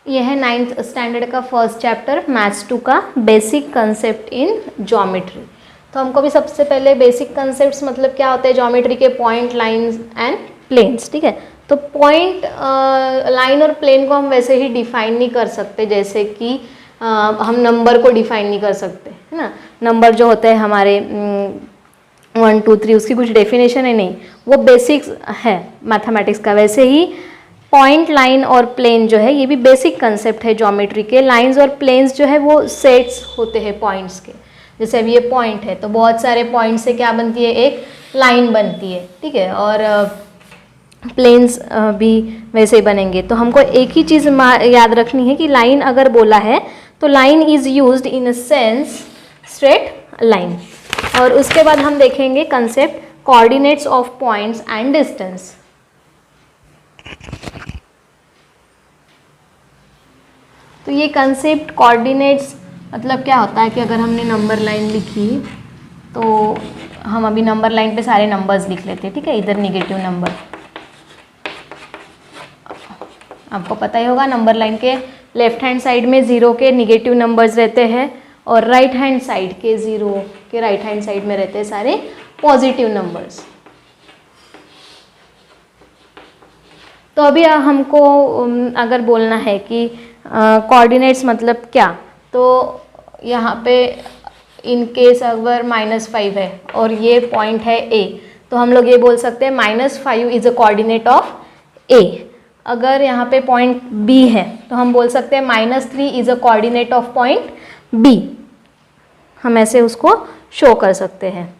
ये है 9th standard का फर्स्ट चैप्टर मैथ्स 2 का बेसिक कंसेप्ट इन ज्योमेट्री। तो हमको भी सबसे पहले बेसिक कंसेप्ट्स मतलब क्या होते हैं ज्योमेट्री के, पॉइंट, लाइंस एंड प्लेन्स। ठीक है, तो पॉइंट, लाइन और प्लेन को हम वैसे ही डिफाइन नहीं कर सकते जैसे कि हम नंबर को डिफाइन नहीं कर सकते, है ना। नंबर जो होते हैं हमारे 1 2 3 उसकी कुछ डेफिनेशन है नहीं, वो बेसिक्स है मैथमेटिक्स का। वैसे ही पॉइंट, लाइन और प्लेन जो है ये भी बेसिक कंसेप्ट है ज्योमेट्री के। लाइंस और प्लेन्स जो है वो सेट्स होते हैं पॉइंट्स के। जैसे अभी ये पॉइंट है तो बहुत सारे पॉइंट से क्या बनती है, एक लाइन बनती है। ठीक है, और प्लेन्स भी वैसे ही बनेंगे। तो हमको एक ही चीज़ याद रखनी है कि लाइन अगर बोला है तो line is used in a sense straight line. और उसके बाद हम देखेंगे concept coordinates of points and distance. तो ये कंसेप्ट कोऑर्डिनेट्स मतलब क्या होता है कि अगर हमने नंबर लाइन लिखी तो हम अभी नंबर लाइन पे सारे नंबर्स लिख लेते हैं। ठीक है, इधर नेगेटिव नंबर, आपको पता ही होगा नंबर लाइन के लेफ्ट हैंड साइड में 0 के नेगेटिव नंबर्स रहते हैं और राइट हैंड साइड के 0 के राइट हैंड साइड में रहते हैं सारे पॉजिटिव नंबर्स। तो अभी हमको अगर बोलना है कि कोऑर्डिनेट्स मतलब क्या, तो यहाँ पे इन केस अगर -5 है और ये पॉइंट है A, तो हम लोग ये बोल सकते हैं -5 is a coordinate of A। अगर यहाँ पे पॉइंट B है तो हम बोल सकते हैं -3 is a coordinate of point B। हम ऐसे उसको शो कर सकते हैं।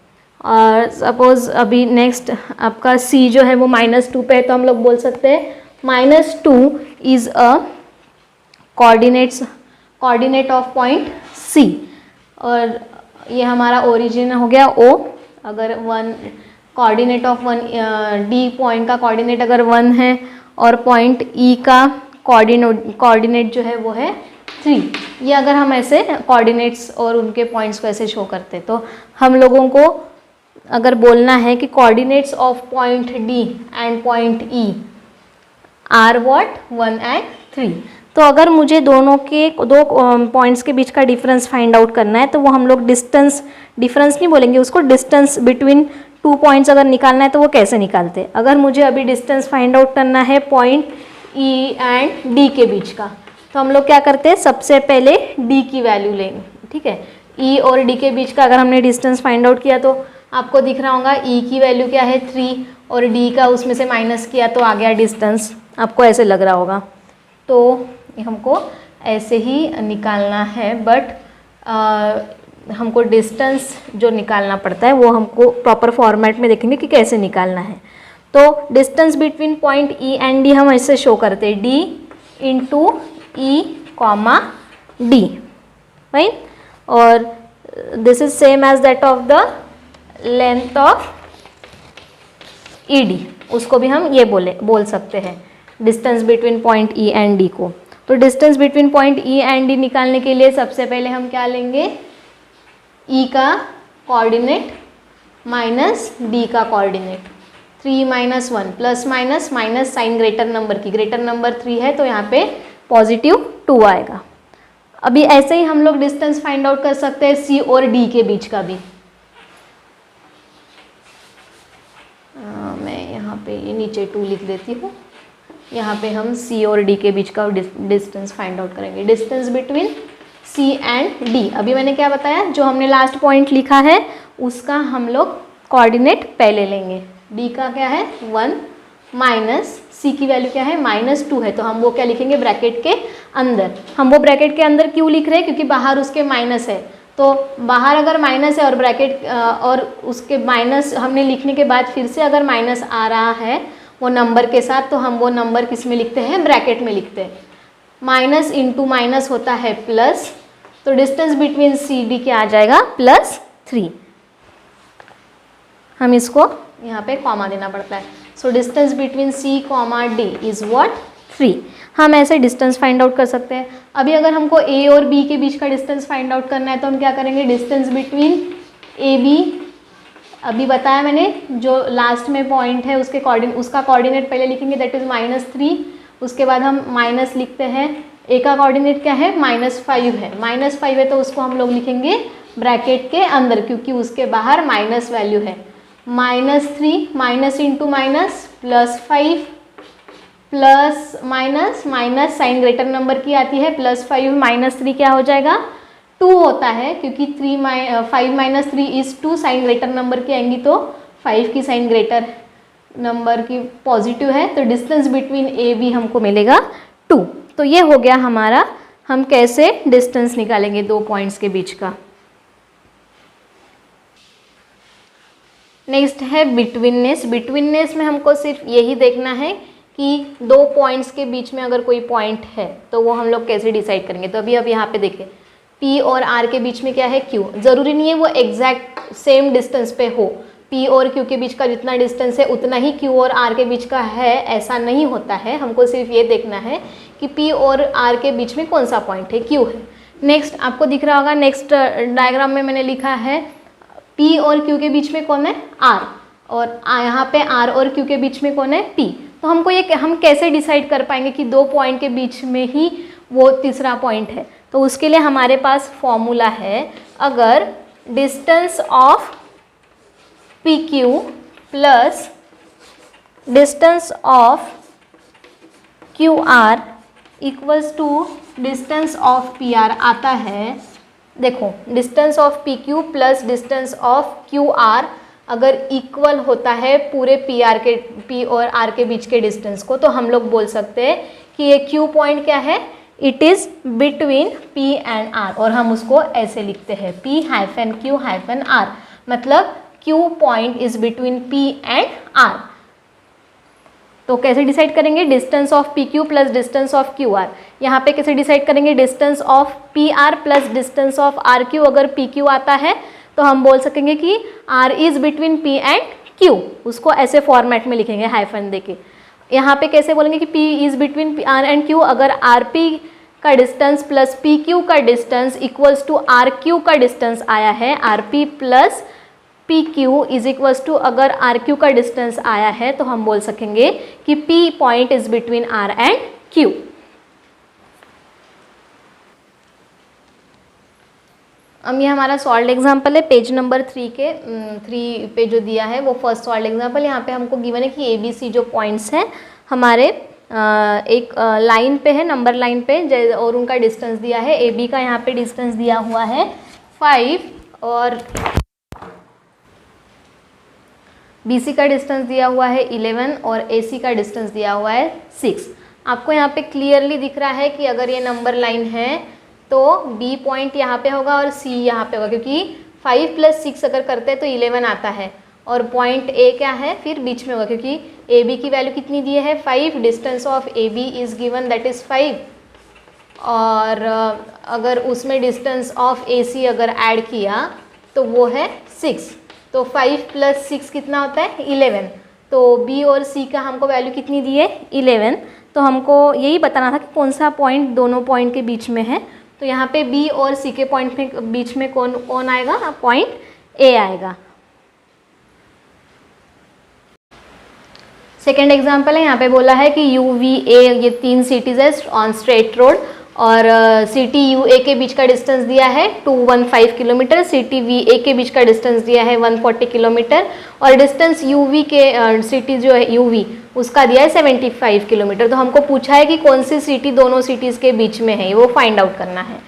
और सपोज अभी नेक्स्ट आपका C जो है वो -2 पे है तो हम लोग बोल सकते हैं -2 is a coordinate of point C। और ये हमारा ओरिजिन हो गया O। अगर 1 कोऑर्डिनेट ऑफ 1 D पॉइंट का कोऑर्डिनेट अगर 1 है और पॉइंट E का कोऑर्डिनेट जो है वो है 3। ये अगर हम ऐसे कोऑर्डिनेट्स और उनके पॉइंट्स को ऐसे शो करते तो हम लोगों को अगर बोलना है कि coordinates of point D and point E are what 1 and 3। तो अगर मुझे दोनों के दो पॉइंट्स के बीच का डिफरेंस फाइंड आउट करना है तो वो हम लोग डिफरेंस नहीं बोलेंगे उसको, डिस्टेंस बिटवीन 2 पॉइंट्स अगर निकालना है तो वो कैसे निकालते हैं। अगर मुझे अभी डिस्टेंस फाइंड आउट करना है पॉइंट E एंड D के बीच का तो हम लोग क्या करते हैं, सबसे पहले D की वैल्यू लेंगे। ठीक है, E और D के बीच का अगर हमने डिस्टेंस फाइंड आउट किया तो आपको दिख रहा होगा E की वैल्यू क्या है 3 और D का उसमें से माइनस किया तो आ गया डिस्टेंस, आपको ऐसे लग रहा होगा। तो हमको ऐसे ही निकालना है, बट हमको डिस्टेंस जो निकालना पड़ता है वो हमको प्रॉपर फॉर्मेट में देखेंगे कि कैसे निकालना है। तो distance between point E and D हम ऐसे शो करते हैं, D into E comma D, right. और this is same as that of the length of ED, उसको भी हम ये बोल सकते हैं distance between point E and D को। तो distance between point E and D निकालने के लिए सबसे पहले हम क्या लेंगे, E का कोऑर्डिनेट माइनस D का coordinate, 3 - 1 plus minus minus sign greater number की, ग्रेटर नंबर 3 है तो यहाँ पे +2 आएगा। अभी ऐसे ही हम लोग डिस्टेंस फाइंड आउट कर सकते हैं C और D के बीच का भी। मैं यहाँ पे ये नीचे 2 लिख देती हूँ। यहाँ पे हम C और D के बीच का डिस्टेंस फाइंड आउट करेंगे, distance between C and D। अभी मैंने क्या बताया, जो हमने लास्ट पॉइंट लिखा है उसका हम लोग कोऑर्डिनेट पहले लेंगे। D का क्या है 1 माइनस C की वैल्यू क्या है -2 है तो हम वो क्या लिखेंगे ब्रैकेट के अंदर। हम वो ब्रैकेट के अंदर क्यों लिख रहे हैं, क्योंकि बाहर उसके माइनस है। तो बाहर अगर माइनस है और ब्रैकेट और उसके माइनस हमने लिखने के बाद फिर से अगर माइनस आ रहा है वो नंबर के साथ, तो हम वो नंबर किस में लिखते हैं, ब्रैकेट में लिखते हैं। माइनस इंटू माइनस होता है प्लस, तो डिस्टेंस बिटवीन CD क्या आ जाएगा +3। हम इसको यहाँ पे कॉमा देना पड़ता है। So distance between C comma D is what 3। हम ऐसे डिस्टेंस फाइंड आउट कर सकते हैं। अभी अगर हमको A और B के बीच का डिस्टेंस फाइंड आउट करना है तो हम क्या करेंगे, डिस्टेंस बिटवीन AB, अभी बताया मैंने जो लास्ट में पॉइंट है उसका कोऑर्डिनेट पहले लिखेंगे दैट इज -3, उसके बाद हम माइनस लिखते हैं ए का कोऑर्डिनेट क्या है, -5 है, -5 है तो उसको हम लोग लिखेंगे ब्रैकेट के अंदर, क्योंकि उसके बाहर माइनस वैल्यू है। -3 minus into minus +5 plus minus minus sign greater number की आती है, +5 -3 क्या हो जाएगा 2 होता है, क्योंकि 5 - 3 = 2, साइन ग्रेटर नंबर की आएंगी तो 5 की साइन ग्रेटर नंबर की पॉजिटिव है, तो डिस्टेंस बिटवीन ए बी हमको मिलेगा 2। तो ये हो गया हमारा, हम कैसे डिस्टेंस निकालेंगे दो पॉइंट्स के बीच का। नेक्स्ट है बिटवीननेस। बिटवीननेस में हमको सिर्फ यही देखना है कि दो पॉइंट्स के बीच में अगर कोई पॉइंट है तो वो हम लोग कैसे डिसाइड करेंगे। तो अभी अब यहाँ पे देखें, P और R के बीच में क्या है, Q। ज़रूरी नहीं है वो एग्जैक्ट सेम डिस्टेंस पे हो, P और Q के बीच का जितना डिस्टेंस है उतना ही Q और R के बीच का है, ऐसा नहीं होता है। हमको सिर्फ ये देखना है कि P और R के बीच में कौन सा पॉइंट है, Q है। नेक्स्ट आपको दिख रहा होगा, नेक्स्ट डायग्राम में मैंने लिखा है P और Q के बीच में कौन है, R, और यहाँ पे R और Q के बीच में कौन है, P। तो हमको ये हम कैसे डिसाइड कर पाएंगे कि दो पॉइंट के बीच में ही वो तीसरा पॉइंट है। तो उसके लिए हमारे पास फॉर्मूला है, अगर distance of PQ plus distance of QR equals to distance of PR आता है। देखो, distance of PQ plus distance of QR अगर इक्वल होता है पूरे P और R के बीच के डिस्टेंस को, तो हम लोग बोल सकते हैं कि ये Q पॉइंट क्या है, it is between P and R, और हम उसको ऐसे लिखते हैं P-Q-R, मतलब Q point is between P and R। तो कैसे डिसाइड करेंगे, distance of PQ plus distance of QR। यहाँ पे कैसे डिसाइड करेंगे, distance of PR plus distance of RQ। अगर PQ आता है तो हम बोल सकेंगे कि R is between P and Q, उसको ऐसे फॉर्मेट में लिखेंगे हाइफन देके। यहाँ पे कैसे बोलेंगे कि P is between R and Q, अगर RP का डिस्टेंस प्लस PQ का डिस्टेंस इक्वल्स टू RQ का डिस्टेंस आया है, RP plus PQ is equals to अगर RQ का डिस्टेंस आया है, तो हम बोल सकेंगे कि P point is between R and Q। अब ये हमारा सॉल्व एग्जाम्पल है, पेज नंबर 3 पे जो दिया है वो फर्स्ट सॉल्व एग्जाम्पल। यहाँ पे हमको गिवन है कि ABC जो पॉइंट्स हैं हमारे एक लाइन पे है, नंबर लाइन पे, और उनका डिस्टेंस दिया है। AB का यहाँ पे डिस्टेंस दिया हुआ है 5 और BC का डिस्टेंस दिया हुआ है 11 और AC का डिस्टेंस दिया हुआ है 6। आपको यहाँ पे क्लियरली दिख रहा है कि अगर ये नंबर लाइन है तो B पॉइंट यहाँ पे होगा और C यहाँ पे होगा, क्योंकि 5 + 6 अगर करते हैं तो 11 आता है, और पॉइंट A क्या है फिर बीच में होगा, क्योंकि AB की वैल्यू कितनी दी है 5, distance of AB is given that is 5, और अगर उसमें डिस्टेंस ऑफ AC अगर ऐड किया तो वो है 6, तो 5 + 6 कितना होता है 11। तो B और C का हमको वैल्यू कितनी दी है 11। तो हमको यही बताना था कि कौन सा पॉइंट दोनों पॉइंट के बीच में है। तो यहाँ पे B और C के पॉइंट में बीच में कौन आएगा, पॉइंट A आएगा। सेकेंड एग्जाम्पल है, यहाँ पे बोला है कि UVA ये 3 सिटीज़ है ऑन स्ट्रेट रोड, और सिटी UA के बीच का डिस्टेंस दिया है 215 किलोमीटर, सिटी VA के बीच का डिस्टेंस दिया है 140 किलोमीटर, और डिस्टेंस UV के सिटी जो है UV उसका दिया है 75 किलोमीटर। तो हमको पूछा है कि कौन सी सिटी दोनों सिटीज़ के बीच में है, वो फाइंड आउट करना है।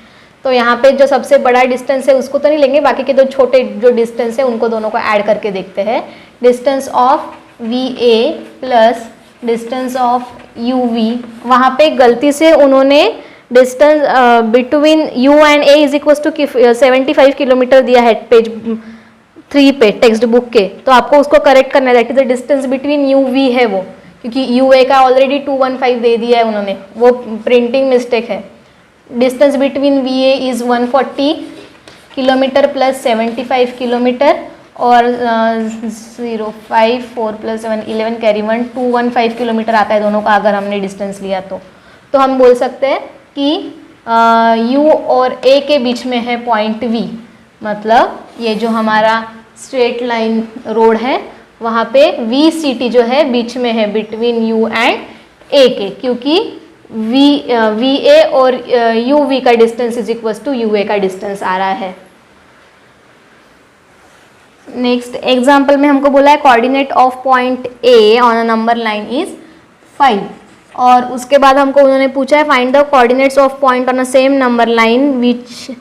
तो यहाँ पे जो सबसे बड़ा डिस्टेंस है उसको तो नहीं लेंगे, बाकी के जो छोटे जो डिस्टेंस है उनको दोनों को ऐड करके देखते हैं। Distance of VA plus distance of UV, वहाँ पे गलती से उन्होंने distance between U and A is equal to 75 kilometre दिया है पेज 3 पे टेक्स्ट बुक के, तो आपको उसको करेक्ट करना है, that is the distance between UV है वो, क्योंकि UA का ऑलरेडी 215 दे दिया है उन्होंने, वो प्रिंटिंग मिस्टेक है। Distance between VA is 140 kilometre plus 75 kilometre, और 0, 5, 4 + 7, 11 कैरी 1, 215 किलोमीटर आता है दोनों का अगर हमने डिस्टेंस लिया तो हम बोल सकते हैं कि U और A के बीच में है पॉइंट V, मतलब ये जो हमारा स्ट्रेट लाइन रोड है वहाँ पे V सिटी जो है बीच में है बिटवीन U एंड A के, क्योंकि वी ए और यू वी का distance is equal to U A का डिस्टेंस आ रहा है। नेक्स्ट एग्जाम्पल में हमको बोला है coordinate of point A on a number line is 5 और उसके बाद हमको उन्होंने पूछा है find the coordinates of point on a same number line which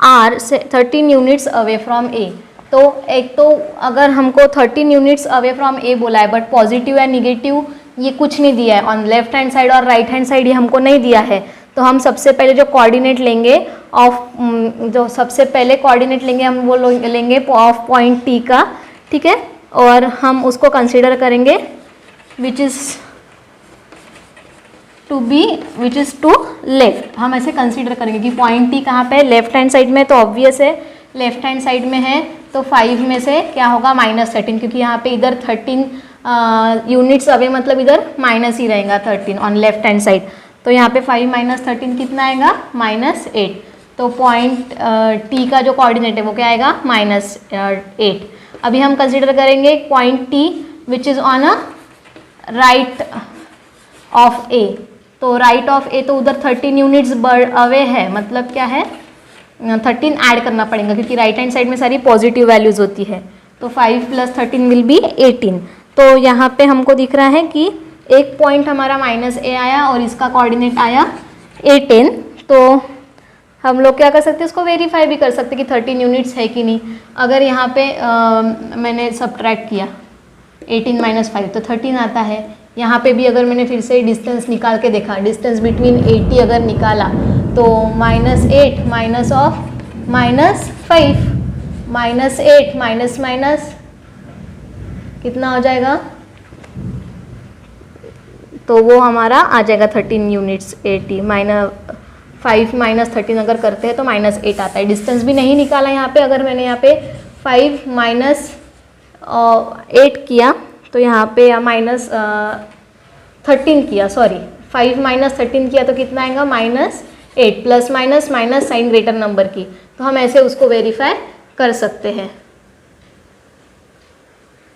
are 13 units away from A. तो एक तो अगर हमको 13 यूनिट्स अवे फ्रॉम ए बोला है बट पॉजिटिव या निगेटिव ये कुछ नहीं दिया है, ऑन लेफ्ट हैंड साइड और राइट हैंड साइड ये हमको नहीं दिया है, तो हम सबसे पहले जो कोऑर्डिनेट लेंगे जो सबसे पहले कोऑर्डिनेट लेंगे हम वो लेंगे ऑफ पॉइंट टी का, ठीक है, और हम उसको कंसीडर करेंगे विच इज टू लेफ्ट। हम ऐसे कंसीडर करेंगे कि पॉइंट टी कहाँ पे है, लेफ्ट हैंड साइड में, तो ऑब्वियस है लेफ्ट हैंड साइड में है तो 5 में से क्या होगा -13, क्योंकि यहाँ पे इधर 13 यूनिट्स अवे मतलब इधर माइनस ही रहेगा 13 ऑन लेफ्ट हैंड साइड, तो यहाँ पे 5 - 13 कितना आएगा -8। तो पॉइंट टी का जो कोऑर्डिनेट है वो क्या आएगा -8। अभी हम कंसीडर करेंगे point T which is on a right of A, तो राइट ऑफ ए तो उधर 13 यूनिट्स अवे है, मतलब क्या है 13 ऐड करना पड़ेगा क्योंकि राइट हैंड साइड में सारी पॉजिटिव वैल्यूज होती है, तो 5 + 13 विल बी 18। तो यहाँ पे हमको दिख रहा है कि एक पॉइंट हमारा -a आया और इसका कोऑर्डिनेट आया 18, तो हम लोग क्या कर सकते हैं, इसको वेरीफाई भी कर सकते हैं कि 13 यूनिट्स है कि नहीं। अगर यहाँ पे मैंने सबट्रैक्ट किया 18 - 5 तो 13 आता है। यहाँ पे भी अगर मैंने फिर से डिस्टेंस निकाल के देखा, डिस्टेंस बिटवीन 80 अगर निकाला तो -8 माइनस ऑफ -5 -8 माइनस माइनस कितना हो जाएगा, तो वो हमारा आ जाएगा 13 यूनिट्स 80 -5 - 13 अगर करते हैं तो -8 आता है। डिस्टेंस भी नहीं निकाला यहाँ पे, अगर मैंने यहाँ पे 5 - 8 किया तो यहाँ पे -13 किया, सॉरी 5 - 13 किया तो कितना आएगा -8, plus minus minus sign greater number की, तो हम ऐसे उसको वेरीफाई कर सकते हैं।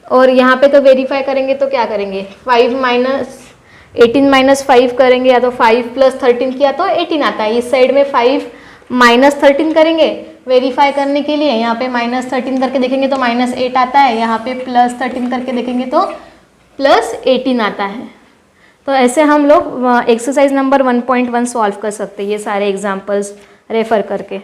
और यहाँ पे तो वेरीफाई करेंगे तो क्या करेंगे 18 - 5 करेंगे, या तो 5 + 13 किया तो 18 आता है। इस साइड में 5 - 13 करेंगे वेरीफाई करने के लिए, यहाँ पे -13 करके देखेंगे तो -8 आता है, यहाँ पे +13 करके देखेंगे तो +18 आता है। तो ऐसे हम लोग एक्सरसाइज नंबर 1.1 सॉल्व कर सकते हैं ये सारे एग्जाम्पल्स रेफर करके।